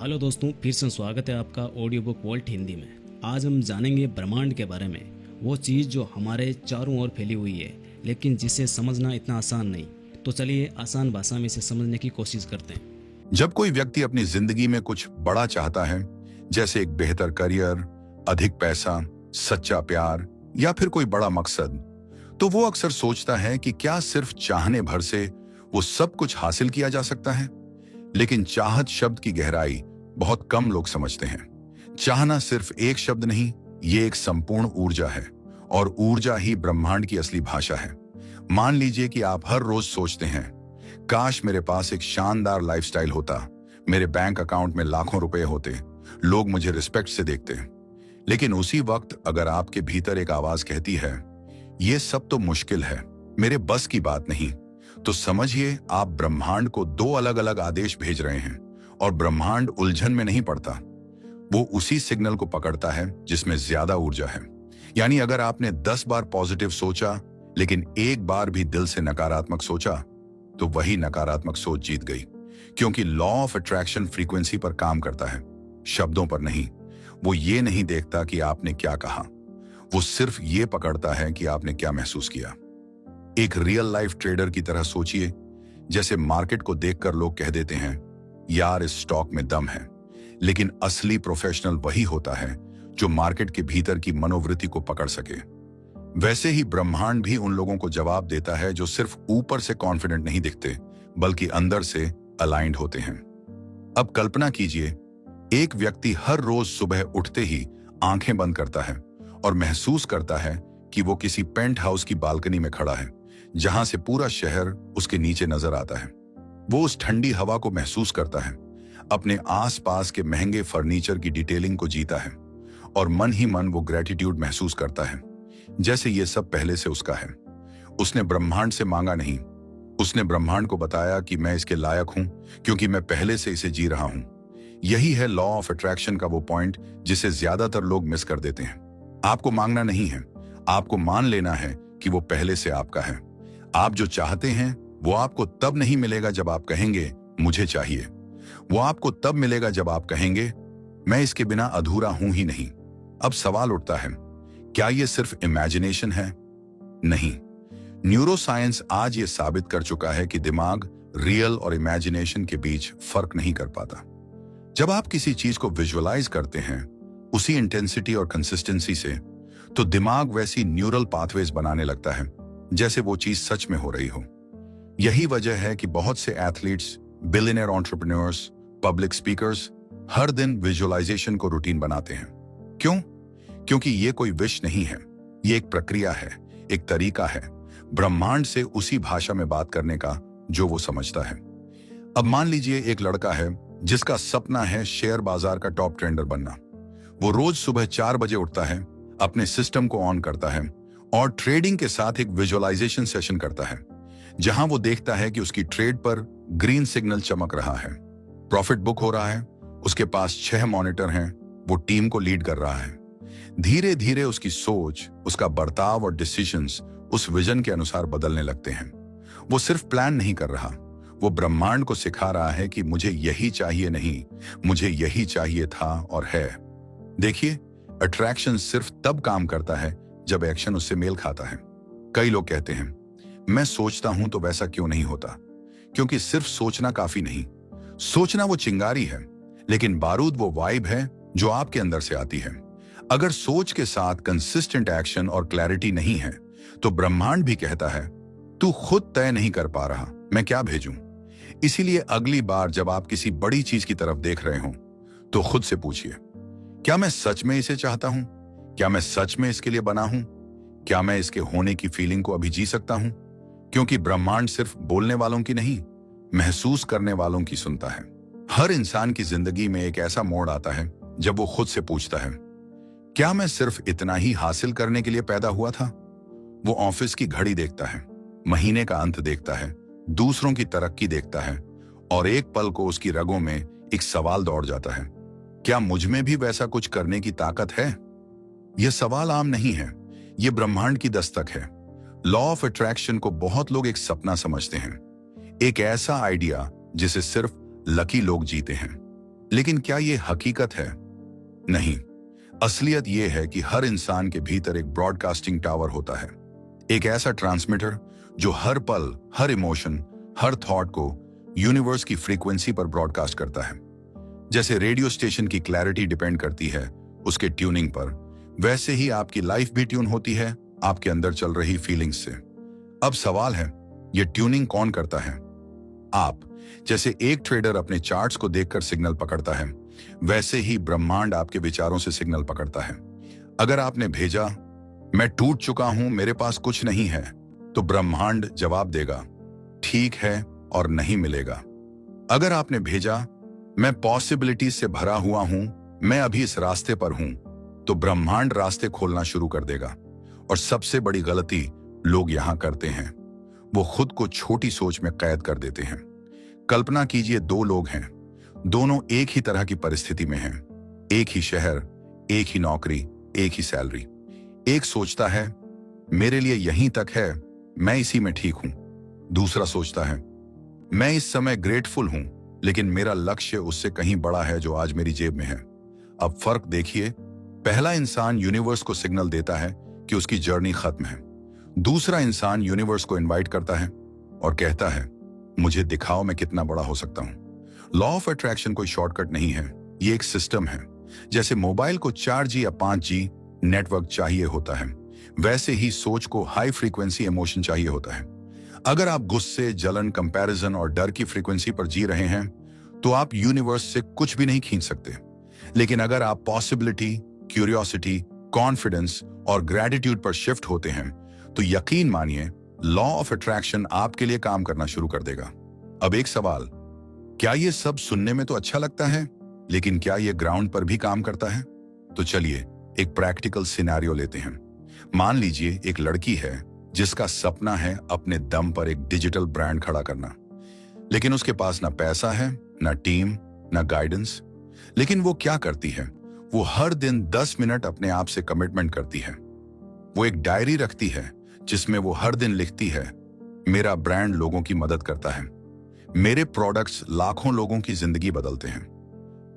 Hello दोस्तों, फिर से स्वागत है आपका ऑडियो बुक वॉल्ट हिंदी में। आज हम जानेंगे ब्रह्मांड के बारे में, वो चीज़ जो हमारे चारों ओर फैली हुई है लेकिन जिसे समझना इतना आसान नहीं। तो चलिए आसान भाषा में इसे समझने की कोशिश करते हैं। जब कोई व्यक्ति अपनी जिंदगी में कुछ बड़ा चाहता है, जैसे एक बेहतर करियर, अधिक पैसा, सच्चा प्यार या फिर कोई बड़ा मकसद, तो वो अक्सर सोचता है कि क्या सिर्फ चाहने भर से वो सब कुछ हासिल किया जा सकता है। लेकिन चाहत शब्द की गहराई बहुत कम लोग समझते हैं। चाहना सिर्फ एक शब्द नहीं, ये एक संपूर्ण ऊर्जा है, और ऊर्जा ही ब्रह्मांड की असली भाषा है। मान लीजिए कि आप हर रोज सोचते हैं, काश मेरे पास एक शानदार लाइफस्टाइल होता, मेरे बैंक अकाउंट में लाखों रुपए होते, लोग मुझे रिस्पेक्ट से देखते। लेकिन उसी वक्त अगर आपके भीतर एक आवाज कहती है, ये सब तो मुश्किल है, मेरे बस की बात नहीं, तो समझिए आप ब्रह्मांड को दो अलग अलग आदेश भेज रहे हैं। और ब्रह्मांड उलझन में नहीं पड़ता, वो उसी सिग्नल को पकड़ता है जिसमें ज्यादा ऊर्जा है। यानी अगर आपने 10 बार पॉजिटिव सोचा लेकिन एक बार भी दिल से नकारात्मक सोचा, तो वही नकारात्मक सोच जीत गई। क्योंकि लॉ ऑफ अट्रैक्शन फ्रीक्वेंसी पर काम करता है, शब्दों पर नहीं। वो ये नहीं देखता कि आपने क्या कहा, वो सिर्फ ये पकड़ता है कि आपने क्या महसूस किया। एक रियल लाइफ ट्रेडर की तरह सोचिए। जैसे मार्केट को देखकर लोग कह देते हैं, यार इस स्टॉक में दम है, लेकिन असली प्रोफेशनल वही होता है जो मार्केट के भीतर की मनोवृत्ति को पकड़ सके। वैसे ही ब्रह्मांड भी उन लोगों को जवाब देता है जो सिर्फ ऊपर से कॉन्फिडेंट नहीं दिखते, बल्कि अंदर से अलाइंड होते हैं। अब कल्पना कीजिए, एक व्यक्ति हर रोज सुबह उठते ही आंखें बंद करता है और महसूस करता है कि वो किसी पेंट हाउस की बालकनी में खड़ा है, जहां से पूरा शहर उसके नीचे नजर आता है। वो उस ठंडी हवा को महसूस करता है, अपने आसपास के महंगे फर्नीचर की डिटेलिंग को जीता है, और मन ही मन वो ग्रेटिट्यूड महसूस करता है, जैसे ये सब पहले से उसका है। उसने ब्रह्मांड से मांगा नहीं, उसने ब्रह्मांड को बताया कि मैं इसके लायक हूं क्योंकि मैं पहले से इसे जी रहा हूं। यही है लॉ ऑफ अट्रैक्शन का वो पॉइंट जिसे ज्यादातर लोग मिस कर देते हैं। आपको मांगना नहीं है, आपको मान लेना है कि वो पहले से आपका है। आप जो चाहते हैं वो आपको तब नहीं मिलेगा जब आप कहेंगे मुझे चाहिए। वो आपको तब मिलेगा जब आप कहेंगे मैं इसके बिना अधूरा हूं ही नहीं। अब सवाल उठता है, क्या ये सिर्फ इमेजिनेशन है? नहीं। न्यूरोसाइंस आज ये साबित कर चुका है कि दिमाग रियल और इमेजिनेशन के बीच फर्क नहीं कर पाता। जब आप किसी चीज को विजुअलाइज करते हैं उसी इंटेंसिटी और कंसिस्टेंसी से, तो दिमाग वैसी न्यूरल पाथवेज बनाने लगता है जैसे वो चीज सच में हो रही हो। यही वजह है कि बहुत से athletes, billionaire entrepreneurs, public speakers हर दिन विजुअलाइजेशन को रूटीन बनाते हैं। क्यों? क्योंकि ये कोई विश नहीं है, ये एक प्रक्रिया है, एक तरीका है ब्रह्मांड से उसी भाषा में बात करने का जो वो समझता है। अब मान लीजिए एक लड़का है जिसका सपना है शेयर बाजार का टॉप ट्रेडर बनना। वो रोज सुबह 4 बजे उठता है, अपने सिस्टम को ऑन करता है और ट्रेडिंग के साथ एक विजुअलाइजेशन सेशन करता है, जहां वो देखता है कि उसकी ट्रेड पर ग्रीन सिग्नल चमक रहा है, प्रॉफिट बुक हो रहा है, उसके पास 6 मॉनिटर हैं, वो टीम को लीड कर रहा है। धीरे धीरे उसकी सोच, उसका बर्ताव और डिसीजंस उस विजन के अनुसार बदलने लगते हैं। वो सिर्फ प्लान नहीं कर रहा, वो ब्रह्मांड को सिखा रहा है कि मुझे यही चाहिए नहीं, मुझे यही चाहिए था और है। देखिए, अट्रैक्शन सिर्फ तब काम करता है जब एक्शन उससे मेल खाता है। कई लोग कहते हैं, मैं सोचता हूं तो वैसा क्यों नहीं होता? क्योंकि सिर्फ सोचना काफी नहीं। सोचना वो चिंगारी है, लेकिन बारूद वो वाइब है जो आपके अंदर से आती है। अगर सोच के साथ कंसिस्टेंट एक्शन और क्लैरिटी नहीं है, तो ब्रह्मांड भी कहता है, तू खुद तय नहीं कर पा रहा, मैं क्या भेजूं? इसीलिए अगली बार जब आप किसी बड़ी चीज की तरफ देख रहे हो, तो खुद से पूछिए, क्या मैं सच में इसे चाहता हूं? क्या मैं सच में इसके लिए बना हूं? क्या मैं इसके होने की फीलिंग को अभी जी सकता हूं? क्योंकि ब्रह्मांड सिर्फ बोलने वालों की नहीं, महसूस करने वालों की सुनता है। हर इंसान की जिंदगी में एक ऐसा मोड़ आता है जब वो खुद से पूछता है, क्या मैं सिर्फ इतना ही हासिल करने के लिए पैदा हुआ था? वो ऑफिस की घड़ी देखता है, महीने का अंत देखता है, दूसरों की तरक्की देखता है, और एक पल को उसकी रगों में एक सवाल दौड़ जाता है, क्या मुझ में भी वैसा कुछ करने की ताकत है? यह सवाल आम नहीं है, यह ब्रह्मांड की दस्तक है। लॉ ऑफ अट्रैक्शन को बहुत लोग एक सपना समझते हैं, एक ऐसा आइडिया जिसे सिर्फ लकी लोग जीते हैं। लेकिन क्या ये हकीकत है? नहीं। असलियत यह है कि हर इंसान के भीतर एक ब्रॉडकास्टिंग टावर होता है, एक ऐसा ट्रांसमीटर जो हर पल, हर इमोशन, हर थॉट को यूनिवर्स की फ्रीक्वेंसी पर ब्रॉडकास्ट करता है। जैसे रेडियो स्टेशन की क्लैरिटी डिपेंड करती है उसके ट्यूनिंग पर, वैसे ही आपकी लाइफ भी ट्यून होती है आपके अंदर चल रही फीलिंग्स से। अब सवाल है, ये ट्यूनिंग कौन करता है? आप। जैसे एक ट्रेडर अपने चार्ट्स को देखकर सिग्नल पकड़ता है, वैसे ही ब्रह्मांड आपके विचारों से सिग्नल पकड़ता है। अगर आपने भेजा, मैं टूट चुका हूं, मेरे पास कुछ नहीं है, तो ब्रह्मांड जवाब देगा, ठीक है, और नहीं मिलेगा। अगर आपने भेजा, मैं पॉसिबिलिटीज से भरा हुआ हूं, मैं अभी इस रास्ते पर हूं, तो ब्रह्मांड रास्ते खोलना शुरू कर देगा। और सबसे बड़ी गलती लोग यहां करते हैं, वो खुद को छोटी सोच में कैद कर देते हैं। कल्पना कीजिए, दो लोग हैं, दोनों एक ही तरह की परिस्थिति में हैं, एक ही शहर, एक ही नौकरी, एक ही सैलरी। एक सोचता है मेरे लिए यहीं तक है, मैं इसी में ठीक हूं। दूसरा सोचता है मैं इस समय ग्रेटफुल हूं, लेकिन मेरा लक्ष्य उससे कहीं बड़ा है जो आज मेरी जेब में है। अब फर्क देखिए, पहला इंसान यूनिवर्स को सिग्नल देता है कि उसकी जर्नी खत्म है। दूसरा इंसान यूनिवर्स को इनवाइट करता है और कहता है, मुझे दिखाओ मैं कितना बड़ा हो सकता हूं। लॉ ऑफ अट्रैक्शन कोई शॉर्टकट नहीं है, ये एक सिस्टम है। जैसे मोबाइल को 4G या 5G नेटवर्क चाहिए होता है, वैसे ही सोच को हाई फ्रीक्वेंसी इमोशन चाहिए होता है। अगर आप गुस्से, जलन, कंपैरिजन और डर की फ्रीक्वेंसी पर जी रहे हैं, तो आप यूनिवर्स से कुछ भी नहीं खींच सकते। लेकिन अगर आप पॉसिबिलिटी, क्यूरियोसिटी, कॉन्फिडेंस और ग्रेटिट्यूड पर शिफ्ट होते हैं, तो यकीन मानिए लॉ ऑफ अट्रैक्शन आपके लिए काम करना शुरू कर देगा। अब एक सवाल, क्या ये सब सुनने में तो अच्छा लगता है, लेकिन क्या ये ग्राउंड पर भी काम करता है? तो चलिए एक प्रैक्टिकल सिनेरियो लेते हैं। मान लीजिए एक लड़की है जिसका सपना है अपने दम पर एक डिजिटल ब्रांड खड़ा करना, लेकिन उसके पास ना पैसा है, ना टीम, ना गाइडेंस। लेकिन वो क्या करती है? वो हर दिन 10 मिनट अपने आप से कमिटमेंट करती है। वो एक डायरी रखती है जिसमें वो हर दिन लिखती है, मेरा ब्रांड लोगों की मदद करता है, मेरे प्रोडक्ट्स लाखों लोगों की जिंदगी बदलते हैं,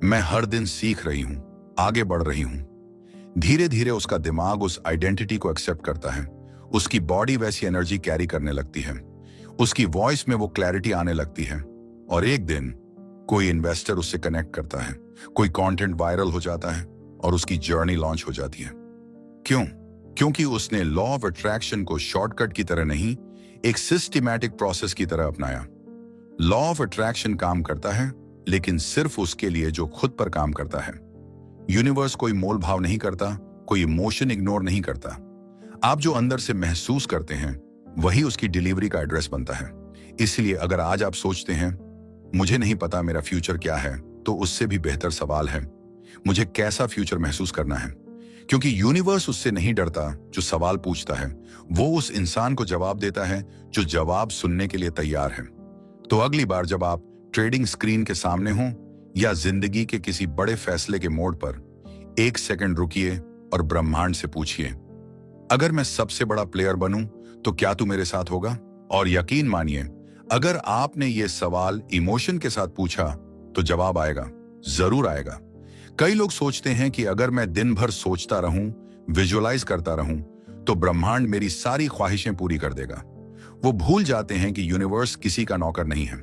मैं हर दिन सीख रही हूं, आगे बढ़ रही हूं। धीरे धीरे उसका दिमाग उस आइडेंटिटी को एक्सेप्ट करता है, उसकी बॉडी वैसी एनर्जी कैरी करने लगती है, उसकी वॉइस में वो क्लैरिटी आने लगती है। और एक दिन कोई इन्वेस्टर उससे कनेक्ट करता है, कोई कंटेंट वायरल हो जाता है और उसकी जर्नी लॉन्च हो जाती है। क्यों? क्योंकि उसने लॉ ऑफ अट्रैक्शन को शॉर्टकट की तरह नहीं, एक सिस्टमैटिक प्रोसेस की तरह अपनाया। लॉ ऑफ अट्रैक्शन काम करता है, लेकिन सिर्फ उसके लिए जो खुद पर काम करता है। यूनिवर्स कोई मोल भाव नहीं करता, कोई इमोशन इग्नोर नहीं करता। आप जो अंदर से महसूस करते हैं, वही उसकी डिलीवरी का एड्रेस बनता है। इसलिए अगर आज आप सोचते हैं मुझे नहीं पता मेरा फ्यूचर क्या है, तो उससे भी बेहतर सवाल है, मुझे कैसा फ्यूचर महसूस करना है? क्योंकि यूनिवर्स उससे नहीं डरता जो सवाल पूछता है, वो उस इंसान को जवाब देता है जो जवाब सुनने के लिए तैयार है। तो अगली बार जब आप ट्रेडिंग स्क्रीन के सामने हों या जिंदगी के किसी बड़े फैसले के मोड़ पर, 1 सेकंड रुकिए और ब्रह्मांड से पूछिए, अगर मैं सबसे बड़ा प्लेयर बनूं तो क्या तू मेरे साथ होगा? और यकीन मानिए, अगर आपने ये सवाल इमोशन के साथ पूछा तो जवाब आएगा, जरूर आएगा। कई लोग सोचते हैं कि अगर मैं दिन भर सोचता रहूं, विजुअलाइज करता रहूं, तो ब्रह्मांड मेरी सारी ख्वाहिशें पूरी कर देगा। वो भूल जाते हैं कि यूनिवर्स किसी का नौकर नहीं है।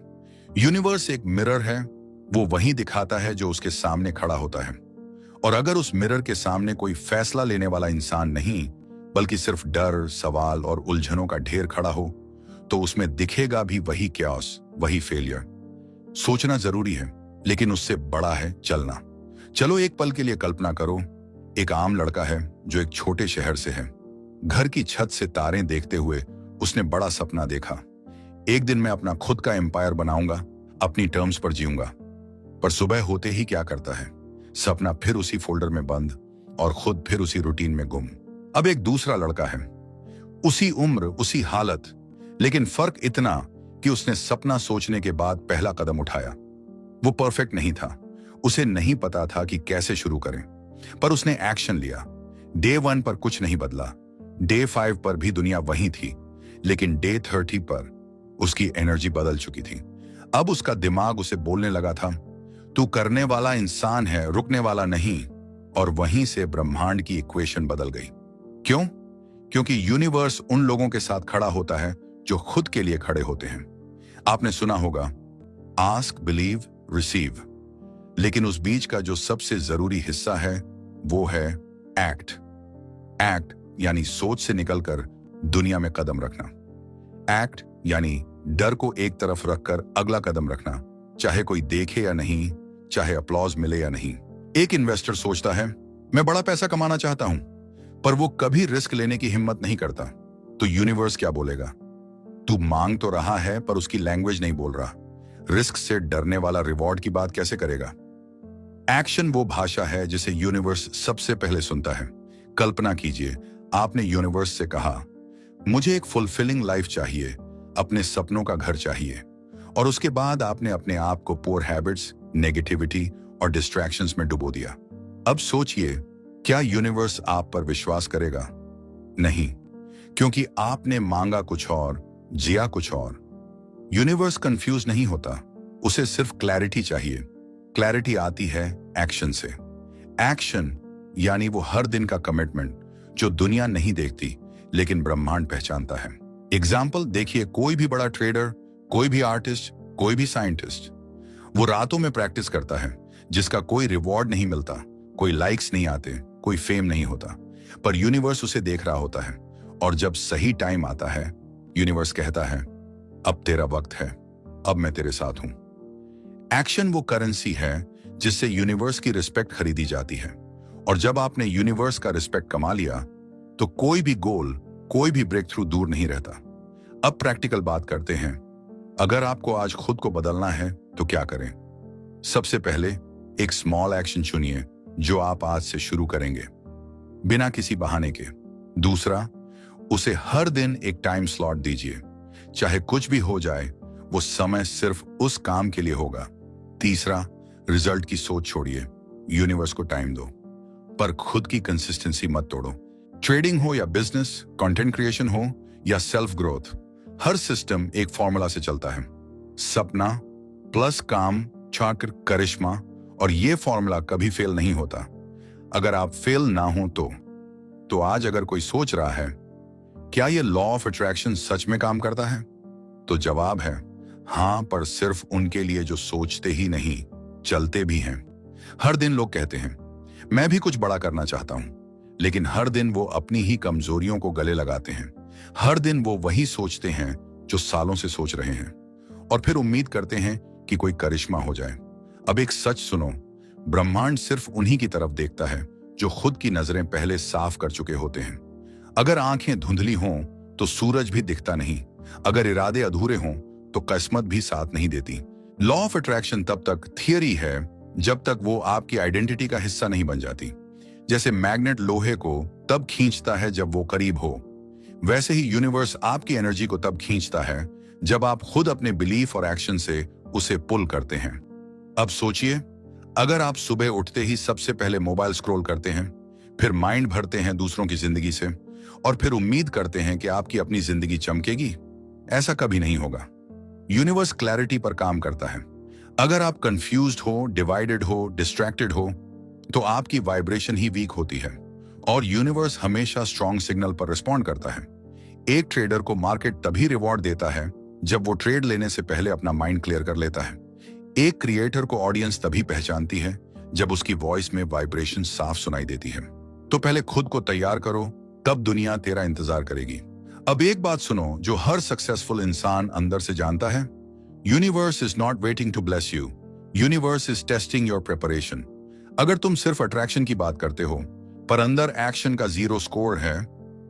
यूनिवर्स एक मिरर है, वो वही दिखाता है जो उसके सामने खड़ा होता है। और अगर उस मिरर के सामने कोई फैसला लेने वाला इंसान नहीं, बल्कि सिर्फ डर, सवाल और उलझनों का ढेर खड़ा हो, तो उसमें दिखेगा भी वही क्यास, वही फेलियर। सोचना जरूरी है, लेकिन उससे बड़ा है चलना। चलो एक पल के लिए कल्पना करो, एक आम लड़का है जो एक छोटे शहर से है। घर की छत से तारें देखते हुए उसने बड़ा सपना देखा, एक दिन मैं अपना खुद का एम्पायर बनाऊंगा, अपनी टर्म्स पर जीऊंगा। पर सुबह होते ही क्या करता है? सपना फिर उसी फोल्डर में बंद और खुद फिर उसी रूटीन में गुम। अब एक दूसरा लड़का है, उसी उम्र, उसी हालत, लेकिन फर्क इतना कि उसने सपना सोचने के बाद पहला कदम उठाया। वो परफेक्ट नहीं था, उसे नहीं पता था कि कैसे शुरू करें, पर उसने एक्शन लिया। डे 1 पर कुछ नहीं बदला, डे 5 पर भी दुनिया वही थी, लेकिन डे 30 पर उसकी एनर्जी बदल चुकी थी। अब उसका दिमाग उसे बोलने लगा था, तू करने वाला इंसान है, रुकने वाला नहीं। और वहीं से ब्रह्मांड की इक्वेशन बदल गई। क्यों? क्योंकि यूनिवर्स उन लोगों के साथ खड़ा होता है जो खुद के लिए खड़े होते हैं। आपने सुना होगा, आस्क, बिलीव, रिसीव। लेकिन उस बीच का जो सबसे जरूरी हिस्सा है वो है एक्ट। एक्ट यानी सोच से निकलकर दुनिया में कदम रखना। एक्ट यानी डर को एक तरफ रखकर अगला कदम रखना, चाहे कोई देखे या नहीं, चाहे अपलॉज मिले या नहीं। एक इन्वेस्टर सोचता है, मैं बड़ा पैसा कमाना चाहता हूं, पर वो कभी रिस्क लेने की हिम्मत नहीं करता। तो यूनिवर्स क्या बोलेगा? तू मांग तो रहा है पर उसकी लैंग्वेज नहीं बोल रहा। रिस्क से डरने वाला रिवॉर्ड की बात कैसे करेगा? एक्शन वो भाषा है जिसे यूनिवर्स सबसे पहले सुनता है। कल्पना कीजिए, आपने यूनिवर्स से कहा, मुझे एक फुलफिलिंग लाइफ चाहिए, अपने सपनों का घर चाहिए। और उसके बाद आपने अपने आप को पुअर हैबिट्स, नेगेटिविटी और डिस्ट्रैक्शंस में डुबो दिया। अब सोचिए, क्या यूनिवर्स आप पर विश्वास करेगा? नहीं, क्योंकि आपने मांगा कुछ और, जिया कुछ और। यूनिवर्स कंफ्यूज नहीं होता, उसे सिर्फ क्लैरिटी चाहिए। क्लैरिटी आती है एक्शन से। एक्शन यानी वो हर दिन का कमिटमेंट जो दुनिया नहीं देखती लेकिन ब्रह्मांड पहचानता है। एग्जाम्पल देखिए, कोई भी बड़ा ट्रेडर, कोई भी आर्टिस्ट, कोई भी साइंटिस्ट, वो रातों में प्रैक्टिस करता है जिसका कोई रिवॉर्ड नहीं मिलता, कोई लाइक्स नहीं आते, कोई फेम नहीं होता, पर यूनिवर्स उसे देख रहा होता है। और जब सही टाइम आता है, यूनिवर्स कहता है, अब तेरा वक्त है, अब मैं तेरे साथ हूं। एक्शन वो करेंसी है जिससे यूनिवर्स की रिस्पेक्ट खरीदी जाती है। और जब आपने यूनिवर्स का रिस्पेक्ट कमा लिया तो कोई भी गोल, कोई भी ब्रेक थ्रू दूर नहीं रहता। अब प्रैक्टिकल बात करते हैं। अगर आपको आज खुद को बदलना है तो क्या करें? सबसे पहले एक स्मॉल एक्शन चुनिए जो आप आज से शुरू करेंगे, बिना किसी बहाने के। दूसरा, उसे हर दिन एक टाइम स्लॉट दीजिए, चाहे कुछ भी हो जाए, वो समय सिर्फ उस काम के लिए होगा। तीसरा, रिजल्ट की सोच छोड़िए, यूनिवर्स को टाइम दो, पर खुद की कंसिस्टेंसी मत तोड़ो। ट्रेडिंग हो या बिजनेस, कंटेंट क्रिएशन हो या सेल्फ ग्रोथ, हर सिस्टम एक फॉर्मूला से चलता है। सपना प्लस काम छाकर करिश्मा, और ये फॉर्मूला कभी फेल नहीं होता। अगर आप फेल ना हो तो आज अगर कोई सोच रहा है, क्या ये लॉ ऑफ अट्रैक्शन सच में काम करता है? तो जवाब है हाँ, पर सिर्फ उनके लिए जो सोचते ही नहीं, चलते भी हैं। हर दिन लोग कहते हैं, मैं भी कुछ बड़ा करना चाहता हूं, लेकिन हर दिन वो अपनी ही कमजोरियों को गले लगाते हैं। हर दिन वो वही सोचते हैं जो सालों से सोच रहे हैं, और फिर उम्मीद करते हैं कि कोई करिश्मा हो जाए। अब एक सच सुनो, ब्रह्मांड सिर्फ उन्हीं की तरफ देखता है जो खुद की नजरें पहले साफ कर चुके होते हैं। अगर आंखें धुंधली हों तो सूरज भी दिखता नहीं, अगर इरादे अधूरे हों तो किस्मत भी साथ नहीं देती। लॉ ऑफ अट्रैक्शन तब तक थियरी है जब तक वो आपकी आइडेंटिटी का हिस्सा नहीं बन जाती। जैसे मैग्नेट लोहे को तब खींचता है जब वो करीब हो, वैसे ही यूनिवर्स आपकी एनर्जी को तब खींचता है जब आप खुद अपने बिलीफ और एक्शन से उसे पुल करते हैं। अब सोचिए, अगर आप सुबह उठते ही सबसे पहले मोबाइल स्क्रॉल करते हैं, फिर माइंड भरते हैं दूसरों की जिंदगी से, और फिर उम्मीद करते हैं कि आपकी अपनी जिंदगी चमकेगी, ऐसा कभी नहीं होगा। यूनिवर्स क्लैरिटी पर काम करता है। अगर आप कंफ्यूज्ड हो, डिवाइडेड हो, डिस्ट्रैक्टेड हो, तो आपकी वाइब्रेशन ही वीक होती है, और यूनिवर्स हमेशा स्ट्रॉन्ग सिग्नल पर रिस्पॉन्ड करता है। एक ट्रेडर को मार्केट तभी रिवॉर्ड देता है जब वो ट्रेड लेने से पहले अपना माइंड क्लियर कर लेता है। एक क्रिएटर को ऑडियंस तभी पहचानती है जब उसकी वॉइस में वाइब्रेशन साफ सुनाई देती है। तो पहले खुद को तैयार करो, तब दुनिया तेरा इंतजार करेगी। अब एक बात सुनो जो हर सक्सेसफुल इंसान अंदर से जानता है, universe is not waiting to bless you, universe is testing your preparation. अगर तुम सिर्फ अट्रैक्शन की बात करते हो पर अंदर एक्शन का 0 स्कोर है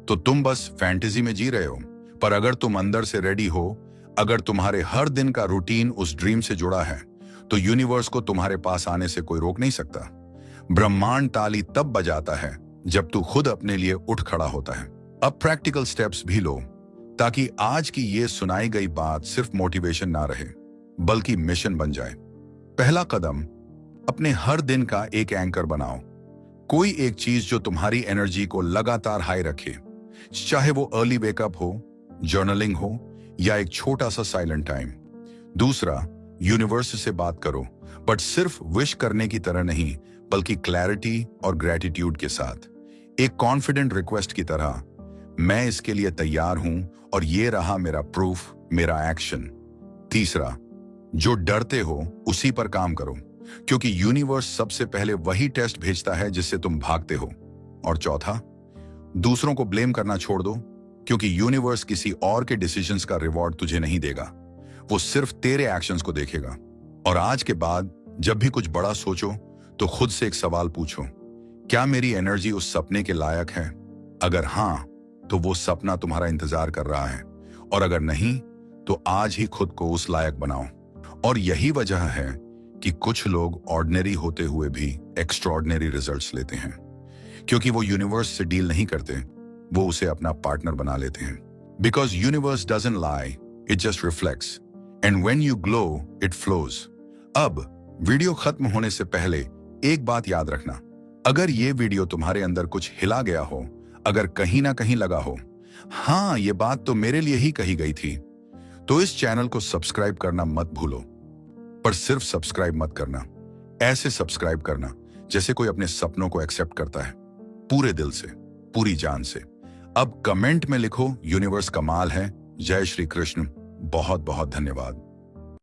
तो तुम बस फैंटेसी में जी रहे हो। पर अगर तुम अंदर से रेडी हो, अगर तुम्हारे हर दिन का रूटीन उस ड्रीम से जुड़ा है, तो यूनिवर्स को तुम्हारे पास आने से कोई रोक नहीं सकता। ब्रह्मांड ताली तब बजाता है जब तू खुद अपने लिए उठ खड़ा होता है। अब प्रैक्टिकल स्टेप्स भी लो ताकि आज की ये सुनाई गई बात सिर्फ मोटिवेशन ना रहे बल्कि मिशन बन जाए। पहला कदम, अपने हर दिन का एक एंकर बनाओ। कोई एक चीज जो तुम्हारी एनर्जी को लगातार हाई रखे, चाहे वो अर्ली वेकअप हो, जर्नलिंग हो, या एक छोटा सा साइलेंट टाइम। दूसरा, यूनिवर्स से बात करो, बट सिर्फ विश करने की तरह नहीं, बल्कि क्लैरिटी और ग्रेटिट्यूड के साथ, एक कॉन्फिडेंट रिक्वेस्ट की तरह, मैं इसके लिए तैयार हूं और ये रहा मेरा प्रूफ, मेरा एक्शन। तीसरा, जो डरते हो उसी पर काम करो, क्योंकि यूनिवर्स सबसे पहले वही टेस्ट भेजता है जिससे तुम भागते हो। और चौथा, दूसरों को ब्लेम करना छोड़ दो, क्योंकि यूनिवर्स किसी और के डिसीजंस का रिवॉर्ड तुझे नहीं देगा, वो सिर्फ तेरे एक्शंस को देखेगा। और आज के बाद जब भी कुछ बड़ा सोचो तो खुद से एक सवाल पूछो, क्या मेरी एनर्जी उस सपने के लायक है? अगर हां, तो वो सपना तुम्हारा इंतजार कर रहा है, और अगर नहीं, तो आज ही खुद को उस लायक बनाओ। और यही वजह है कि कुछ लोग ऑर्डिनरी होते हुए भी एक्स्ट्रॉर्डिनरी रिजल्ट्स लेते हैं, क्योंकि वो यूनिवर्स से डील नहीं करते, वो उसे अपना पार्टनर बना लेते हैं। Because universe doesn't lie, it just reflects, and when you glow it flows. अब वीडियो खत्म होने से पहले एक बात याद रखना, अगर ये वीडियो तुम्हारे अंदर कुछ हिला गया हो, अगर कहीं ना कहीं लगा हो, हाँ ये बात तो मेरे लिए ही कही गई थी, तो इस चैनल को सब्सक्राइब करना मत भूलो। पर सिर्फ सब्सक्राइब मत करना, ऐसे सब्सक्राइब करना जैसे कोई अपने सपनों को एक्सेप्ट करता है, पूरे दिल से, पूरी जान से। अब कमेंट में लिखो, यूनिवर्स कमाल है। जय श्री कृष्ण। बहुत बहुत धन्यवाद।